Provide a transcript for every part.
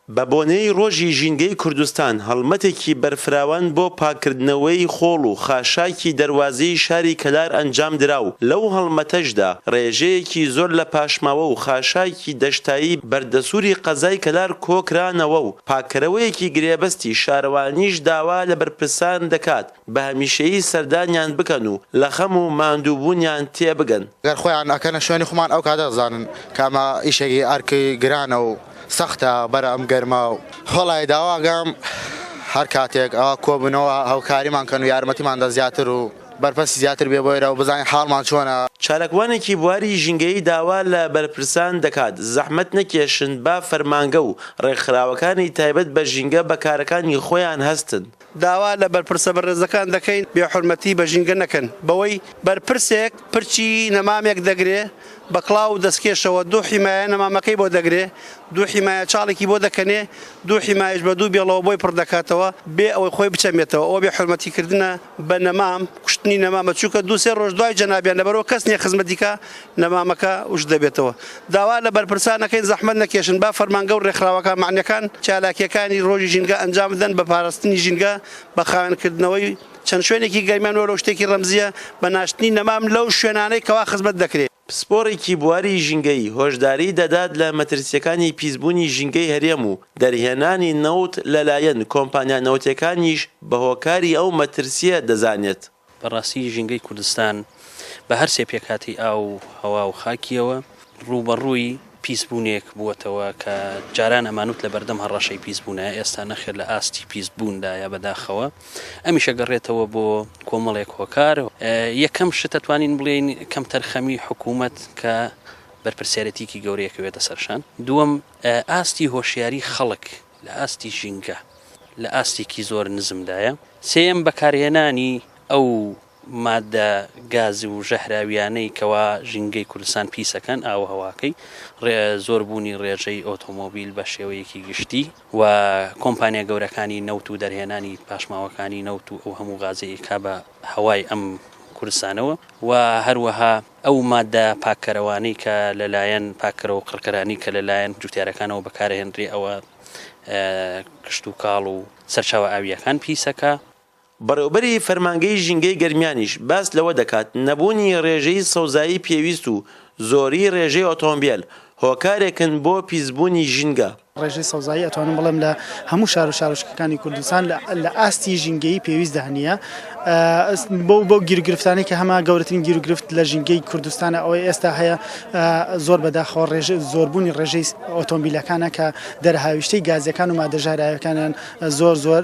بە بۆنەی ڕۆژی ژینگەی کوردستان هەڵمەتێکی بەرفراوان بۆ پاکردنەوەی خۆڵ و خاشاکی دەواازەی شاری کەلار ئەنجام دراو. لەو هەڵمەتەشدا ڕێژەیەکی زۆر لە پاشماوە و خاشاکی دەشتایی بەردەسووری قەزای کەلار کۆکرانەوە و پاکەرەوەیەکی گرێبەستی شارەوانیش داوا لە بەرپرسان دەکات بە هەمیشەیی سەردانیان بکەن و لە خەم و ماندووبوونیان تێبگەن. گەر خۆیان ئەکەنە شوێنی خۆمان ئەو کاتە دەزانن کامە ئیشێکی ئەرکی گرانە و سەختە بەرە ئەم گەرمە و هەڵای داواگەم هەر کاتێک ئەوە کۆبوونەوە هەوکاریمان کەن و یارمەتیماندا زیاتر و بەرپرسی زیاتر بێ بۆیرە و بزانین حاڵمان چۆنە. چارەکوانێکی بواری ژینگەی داوا لە بەرپرسان دەکات زەحمەت نەکێشن با فەرمانگە و ڕێکخراوەکانی تایبەت بە ژینگە بەکارەکانی خۆیان هەستن. داوا لە بەرپرسە بەڕێزەکان دەکەین بێحورمەتی بە ژینگە نەکەن بەوەی بەرپرسێک پرچی نەمامێک دەگرێ بە کڵاو دەستکێشەوە دوو حیمایە نەمامەکەی بۆ دەگرێ دوو حیمایە چاڵێکی بۆ دەکەنێ دوو حیمایش بە دوو بێڵەوە بۆی پڕ دەکاتەوە بێ ئەوەی خۆی بچەمێتەوە ئەوە بێحورمەتیکردنە بە نەمام کوشتنی نەمامە چووکە دوو سێ ڕۆژ دوای جەنابیان لەبەرەوە کەس نییە خزمەتیکە نەمامەکە وش دەبێتەوە. داوا لە بەرپرسانەکەین زەحمەت نەکێشن با فەرمانگە و ڕێکخراوەکان معنیەکان چالاکیەکانی ڕۆژی ژینگە ئەنجام بدەن بە پاراستنی ژینگە بە خاوێنکردنەوەی چەند شوێنێکی گەرمیانەوە لەو شتێکی ڕەمزیە بە ناشتنی نەمام لەو شوێنانەی کەوا خزمەت دەکرێت. پسپۆڕێکی بواری ژینگەی هۆشداری دەدات لە مەترسیەکانی پیسبوونی ژینگەی هەرێم و دەرهێنانی نەوت لەلایەن کۆمپانیا نەوتەکانیش بە هۆکاری ئەو مەترسیە دەزانێت. بەڕاستی ژینگەی کوردستان بە هەر سێ پێکاتی ئاو هەوا و خاکیەوە ڕوبەڕووی پیسبوونێک بووەتەوە کە جاران ئەمانوت لە بەردەم هەڕەشەی پیسبوونە ئێستا نەخێر لە ئاستی پیسبووندایە بەداخەوە ئەمیشە گەڕێتەوە بۆ کۆمەڵێک هۆکار. یەکەم شتە توانین بڵێن کەم تەرخەمی حکوومەت کە بەرپرسیارەتێکی گەورەیەکەوێتە سەرشان. دووەم ئاستی هۆشیاری خەڵک لە ئاستی ژینگە لە ئاستێکی زۆر نزمدایە. سێم بەکارهێنانی ئەو مادە گازی و ژەهراویانەی کەوا ژینگەی کوردستان پیسەکەن ئاو هەواکەی زۆربوونی ڕێژەی ئۆتۆمۆبیل بە شێوەیەکی گشتی و کۆمپانیا گەورەکانی نەوت و دەرهێنانی پاشماوەکانی نەوت و ئەو هەموو غازەیەکا بە هەوای ئەم کوردستانەوە و هەروەها ئەو مادە پاکەرەوانەی کە لەلایەن پاکەرە و قڕکەرانی کە لەلایەن جوتیارەکانەوە بەکارهێنرێ ئەوە کشت و کاڵ و سەرچاوە ئاویەکان پیسەکە. بەڕێوەبەری فەرمانگەی ژینگەی گەرمیانیش باس لەوە دەکات نەبوونی ڕێژەی سەوزایی پێویست و زۆری ڕێژەی ئۆتۆمبیل هۆکارێکن بۆ پیسبوونی ژینگە. ڕێژەی سەوزایی ئەتوانم بڵێم لە هەموو شار و شارۆچکەکانی کوردستان لە ئاستی ژینگەی پێویست دەهەنیە بۆ گیرگرفتانەی کە هەما گەورەترین گیرگرفت لە ژینگەی کوردستانە ئەوەی ئێستا هەیە زۆر بەداخەوە زۆربوونی ڕێژەی ئۆتۆمبیلەکانە کە دەرهاویشتەی گازەکان و مادەژاراوەکانیان زۆر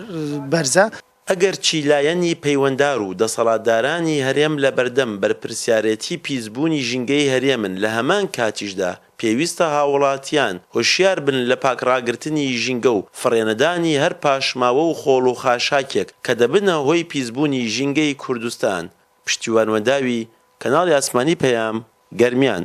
بەرزە. ئەگەر چیلایەنی پەیوەنددار و دەسەڵاتدارانی هەرێم لە بەردەم بەرپرسیارەتی پیسبوونی ژینگەی هەرێمن لە هەمان کاتیشدا پێویستە هاوڵاتیان هۆشیار بن لە پاکڕاگرتنی ژینگە و فڕێنەدانی هەر پاشماوە و خۆڵ و خاشاکێک کە دەبنە هۆی پیسبوونی ژینگەی کوردستان. پشتیوانوەداوی کەناڵی ئاسمانی پەیام گەرمیان.